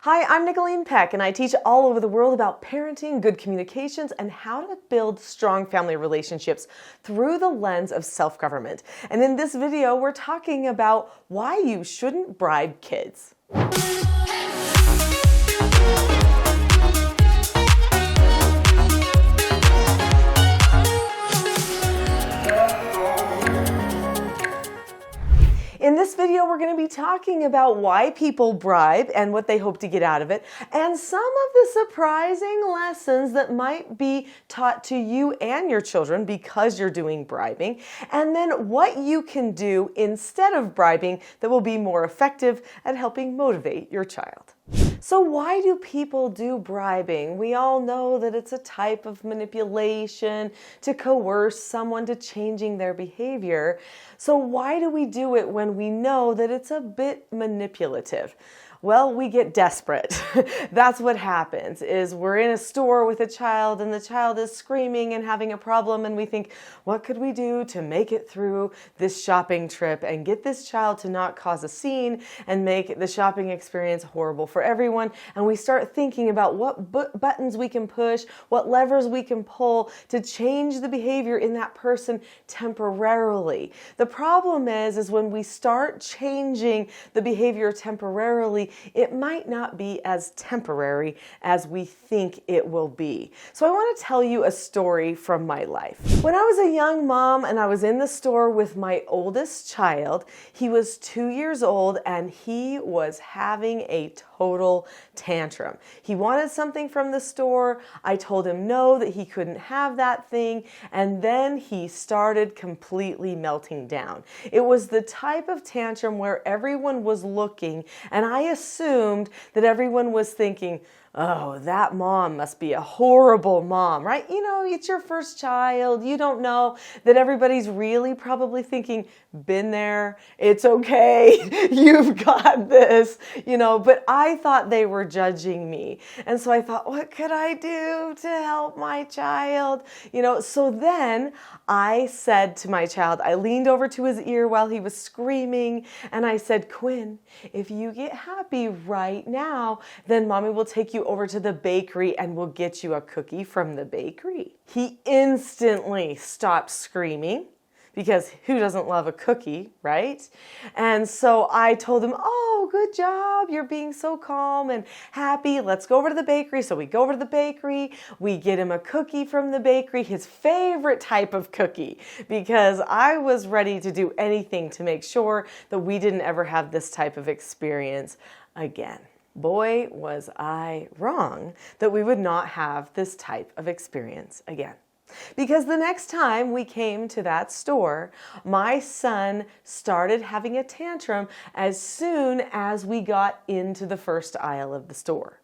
Hi, I'm Nicholeen Peck, and I teach all over the world about parenting, good communications, and how to build strong family relationships through the lens of self-government. And in this video, we're talking about why you shouldn't bribe kids. In this video, we're going to be talking about why people bribe and what they hope to get out of it, and some of the surprising lessons that might be taught to you and your children because you're doing bribing, and then what you can do instead of bribing that will be more effective at helping motivate your child. So why do people do bribing? We all know that it's a type of manipulation to coerce someone to changing their behavior. So why do we do it when we know that it's a bit manipulative? Well, we get desperate. That's what happens, is we're in a store with a child and the child is screaming and having a problem, and we think, what could we do to make it through this shopping trip and get this child to not cause a scene and make the shopping experience horrible for everyone? And we start thinking about what buttons we can push, what levers we can pull to change the behavior in that person temporarily. The problem is when we start changing the behavior temporarily, it might not be as temporary as we think it will be. So I want to tell you a story from my life. When I was a young mom and I was in the store with my oldest child, he was 2 years old and he was having a total tantrum. He wanted something from the store. I told him no, that he couldn't have that thing, and then he started completely melting down. It was the type of tantrum where everyone was looking, and I assumed that everyone was thinking, oh, that mom must be a horrible mom, right? You know, it's your first child. You don't know that everybody's really probably thinking, been there, it's okay, you've got this, you know, but I thought they were judging me. And so I thought, what could I do to help my child? You know, so then I said to my child, I leaned over to his ear while he was screaming, and I said, Quinn, if you get happy right now, then mommy will take you over to the bakery and we'll get you a cookie from the bakery. He instantly stopped screaming, because who doesn't love a cookie, right? And so I told him, oh, good job. You're being so calm and happy. Let's go over to the bakery. So we go over to the bakery. We get him a cookie from the bakery, his favorite type of cookie, because I was ready to do anything to make sure that we didn't ever have this type of experience again. Boy, was I wrong that we would not have this type of experience again. Because the next time we came to that store, my son started having a tantrum as soon as we got into the first aisle of the store.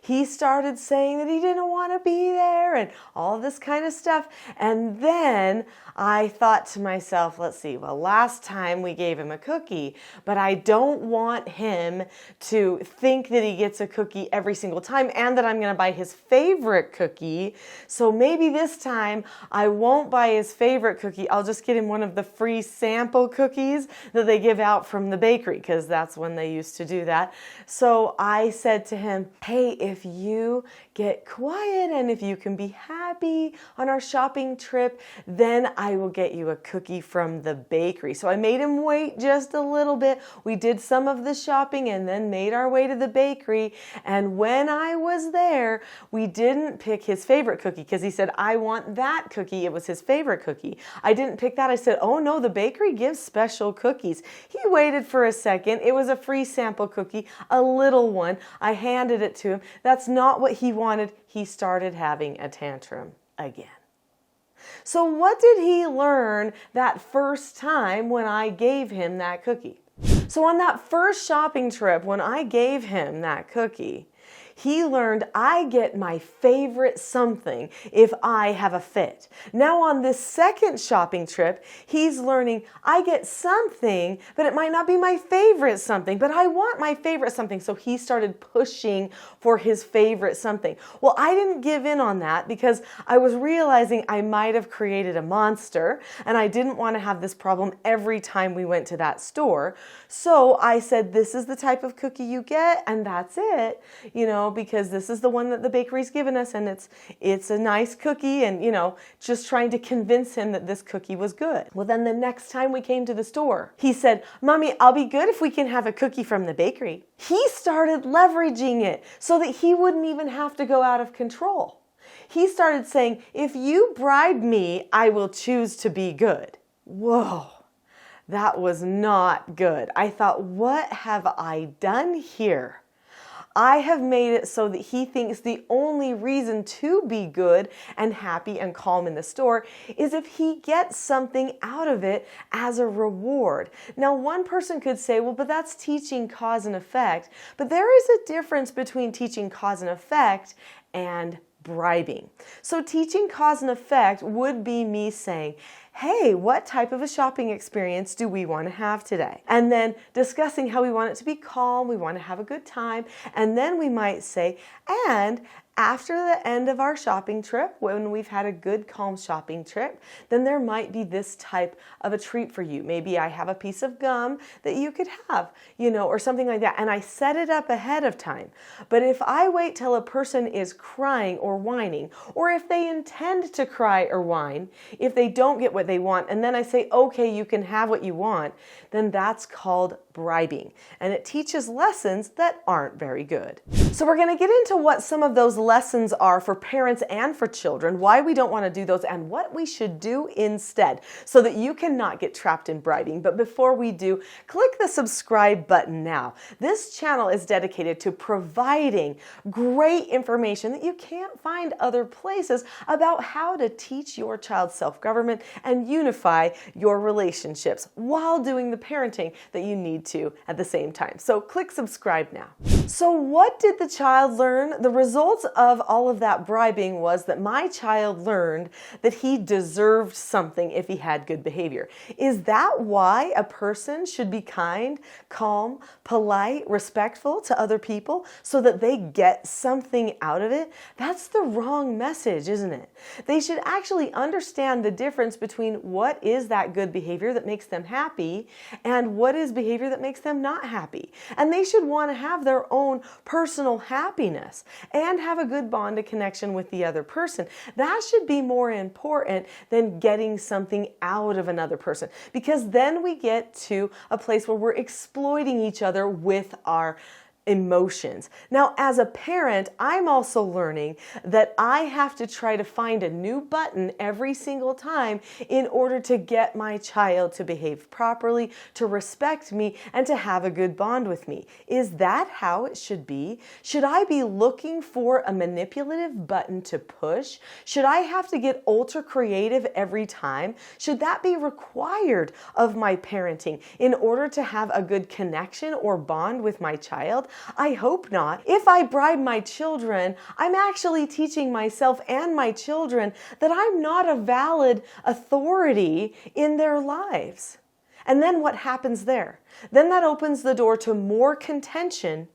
He started saying that he didn't want to be there and all this kind of stuff. And then I thought to myself, let's see, well, last time we gave him a cookie, but I don't want him to think that he gets a cookie every single time and that I'm going to buy his favorite cookie. So maybe this time I won't buy his favorite cookie. I'll just get him one of the free sample cookies that they give out from the bakery, because that's when they used to do that. So I said to him, hey, if you get quiet and if you can be happy on our shopping trip, then I will get you a cookie from the bakery. So I made him wait just a little bit. We did some of the shopping and then made our way to the bakery. And when I was there, we didn't pick his favorite cookie because he said, I want that cookie. It was his favorite cookie. I didn't pick that. I said, oh no, the bakery gives special cookies. He waited for a second. It was a free sample cookie, a little one. I handed it to him. That's not what he wanted. He started having a tantrum again. So what did he learn that first time when I gave him that cookie? So on that first shopping trip, when I gave him that cookie, He learned I get my favorite something if I have a fit. Now on this second shopping trip, he's learning I get something, but it might not be my favorite something, but I want my favorite something. So he started pushing for his favorite something. Well, I didn't give in on that because I was realizing I might have created a monster and I didn't want to have this problem every time we went to that store. So I said, this is the type of cookie you get and that's it, because this is the one that the bakery's given us and it's a nice cookie and, just trying to convince him that this cookie was good. Well, then the next time we came to the store, he said, Mommy, I'll be good if we can have a cookie from the bakery. He started leveraging it so that he wouldn't even have to go out of control. He started saying, if you bribe me, I will choose to be good. Whoa. That was not good. I thought, what have I done here? I have made it so that he thinks the only reason to be good and happy and calm in the store is if he gets something out of it as a reward. Now, one person could say, well, but that's teaching cause and effect. But there is a difference between teaching cause and effect and bribing. So teaching cause and effect would be me saying, hey, what type of a shopping experience do we want to have today? And then discussing how we want it to be calm, we want to have a good time, and then we might say, and after the end of our shopping trip, when we've had a good, calm shopping trip, then there might be this type of a treat for you. Maybe I have a piece of gum that you could have, or something like that. And I set it up ahead of time. But if I wait till a person is crying or whining, or if they intend to cry or whine, if they don't get what they want, and then I say, okay, you can have what you want, then that's called bribing. And it teaches lessons that aren't very good. So we're going to get into what some of those lessons are for parents and for children, why we don't want to do those, and what we should do instead so that you cannot get trapped in bribing. But before we do, click the subscribe button now. This channel is dedicated to providing great information that you can't find other places about how to teach your child self-government and unify your relationships while doing the parenting that you need to at the same time. So click subscribe now. So what did the child learn? The results of all of that bribing was that my child learned that he deserved something if he had good behavior. Is that why a person should be kind, calm, polite, respectful to other people so that they get something out of it? That's the wrong message, isn't it? They should actually understand the difference between what is that good behavior that makes them happy and what is behavior that makes them not happy. And they should want to have their own personal happiness and have a good bond and connection with the other person. That should be more important than getting something out of another person, because then we get to a place where we're exploiting each other with our emotions. Now, as a parent, I'm also learning that I have to try to find a new button every single time in order to get my child to behave properly, to respect me, and to have a good bond with me. Is that how it should be? Should I be looking for a manipulative button to push? Should I have to get ultra creative every time? Should that be required of my parenting in order to have a good connection or bond with my child? I hope not. If I bribe my children, I'm actually teaching myself and my children that I'm not a valid authority in their lives. And then what happens there? Then that opens the door to more contention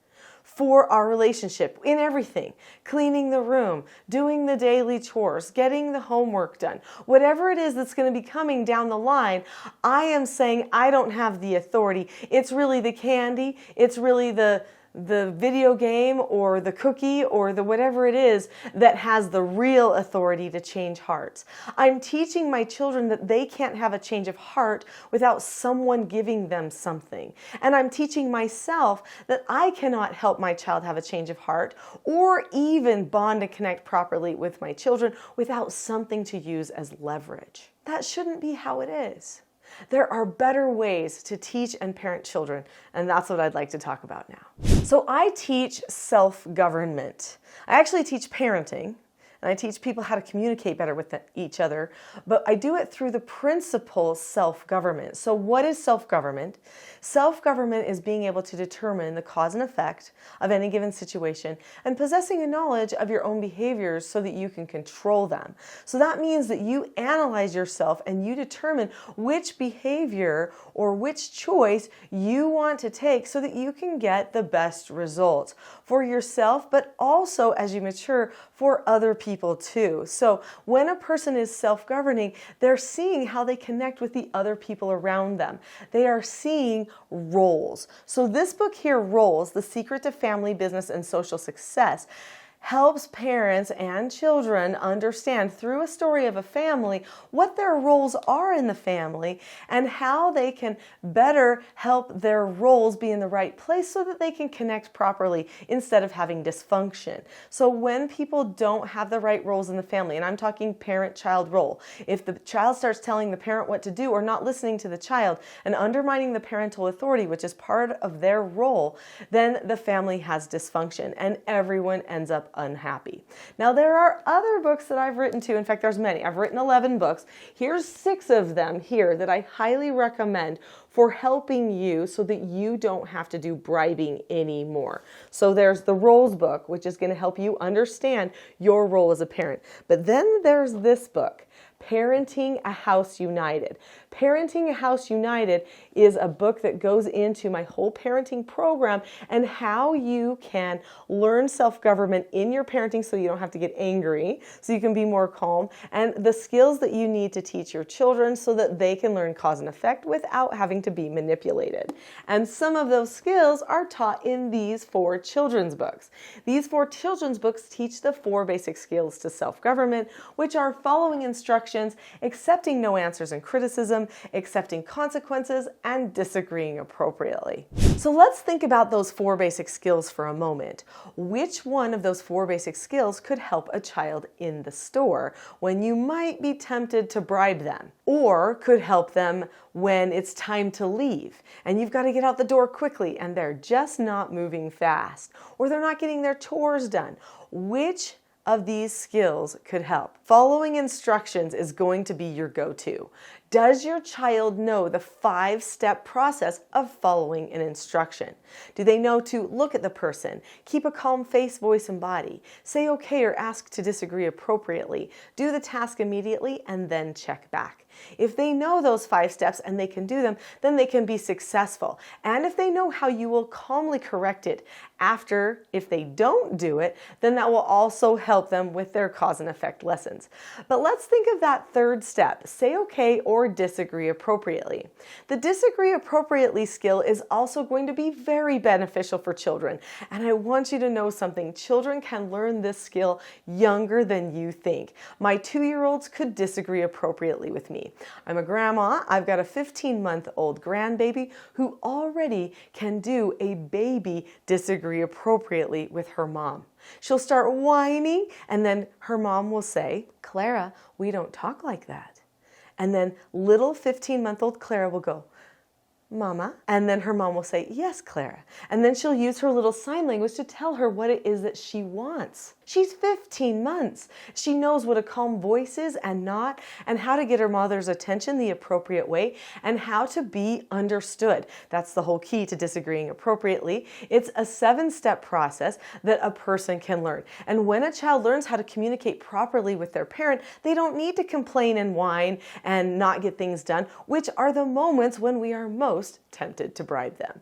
for our relationship in everything. Cleaning the room, doing the daily chores, getting the homework done. Whatever it is that's going to be coming down the line, I am saying I don't have the authority. It's really the candy. It's really the video game or the cookie or the whatever it is that has the real authority to change hearts. I'm teaching my children that they can't have a change of heart without someone giving them something. And I'm teaching myself that I cannot help my child have a change of heart or even bond and connect properly with my children without something to use as leverage. That shouldn't be how it is. There are better ways to teach and parent children, and that's what I'd like to talk about now. So I teach self-government. I actually teach parenting, and I teach people how to communicate better with each other, but I do it through the principle self-government. So what is self-government? Self-government is being able to determine the cause and effect of any given situation and possessing a knowledge of your own behaviors so that you can control them. So that means that you analyze yourself and you determine which behavior or which choice you want to take so that you can get the best results for yourself, but also as you mature for other people too. So when a person is self-governing, they're seeing how they connect with the other people around them. They are seeing roles. So this book here, Roles, The Secret to Family, Business, and Social Success, helps parents and children understand through a story of a family what their roles are in the family and how they can better help their roles be in the right place so that they can connect properly instead of having dysfunction. So when people don't have the right roles in the family, and I'm talking parent-child role, if the child starts telling the parent what to do or not listening to the child and undermining the parental authority, which is part of their role, then the family has dysfunction and everyone ends up unhappy. Now, there are other books that I've written too. In fact, there's many. I've written 11 books. Here's 6 of them here that I highly recommend for helping you so that you don't have to do bribing anymore. So there's the Roles book, which is going to help you understand your role as a parent. But then there's this book, Parenting a House United. Parenting a House United is a book that goes into my whole parenting program and how you can learn self-government in your parenting so you don't have to get angry, so you can be more calm, and the skills that you need to teach your children so that they can learn cause and effect without having to be manipulated. And some of those skills are taught in these 4 children's books. These 4 children's books teach the 4 basic skills to self-government, which are following instructions, accepting no answers and criticism, accepting consequences, and disagreeing appropriately. So let's think about those 4 basic skills for a moment. Which one of those 4 basic skills could help a child in the store when you might be tempted to bribe them? Or could help them when it's time to leave and you've got to get out the door quickly and they're just not moving fast, or they're not getting their chores done? Which of these skills could help? Following instructions is going to be your go-to. Does your child know the 5-step process of following an instruction? Do they know to look at the person, keep a calm face, voice, and body, say okay or ask to disagree appropriately, do the task immediately, and then check back? If they know those 5 steps and they can do them, then they can be successful. And if they know how you will calmly correct it after, if they don't do it, then that will also help them with their cause and effect lessons. But let's think of that 3rd step, say okay or disagree appropriately. The disagree appropriately skill is also going to be very beneficial for children. And I want you to know something. Children can learn this skill younger than you think. My 2-year-olds could disagree appropriately with me. I'm a grandma. I've got a 15-month-old grandbaby who already can do a baby disagree appropriately with her mom. She'll start whining, and then her mom will say, "Clara, we don't talk like that." And then little 15-month-old Clara will go, "Mama," and then her mom will say, "Yes, Clara." And then she'll use her little sign language to tell her what it is that she wants. She's 15 months. She knows what a calm voice is and not, and how to get her mother's attention the appropriate way, and how to be understood. That's the whole key to disagreeing appropriately. It's a 7-step process that a person can learn. And when a child learns how to communicate properly with their parent, they don't need to complain and whine and not get things done, which are the moments when we are most tempted to bribe them.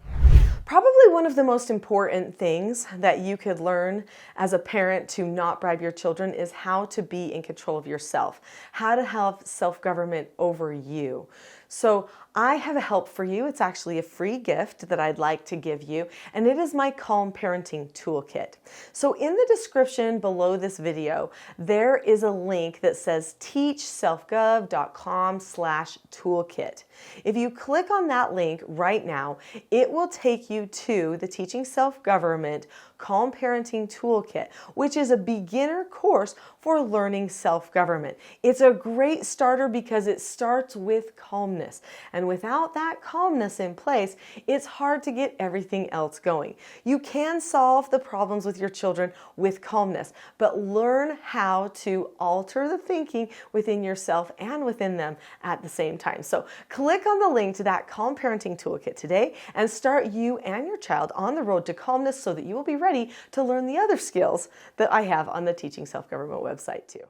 Probably one of the most important things that you could learn as a parent to not bribe your children is how to be in control of yourself, how to have self-government over you. So I have a help for you. It's actually a free gift that I'd like to give you, and it is my Calm Parenting Toolkit. So in the description below this video, there is a link that says teachselfgov.com/toolkit. If you click on that link right now, it will take you to the Teaching Self-Government Calm Parenting Toolkit, which is a beginner course for learning self-government. It's a great starter because it starts with calmness. And without that calmness in place, it's hard to get everything else going. You can solve the problems with your children with calmness, but learn how to alter the thinking within yourself and within them at the same time. So click on the link to that Calm Parenting Toolkit today and start you and your child on the road to calmness so that you will be ready to learn the other skills that I have on the Teaching Self-Government website too.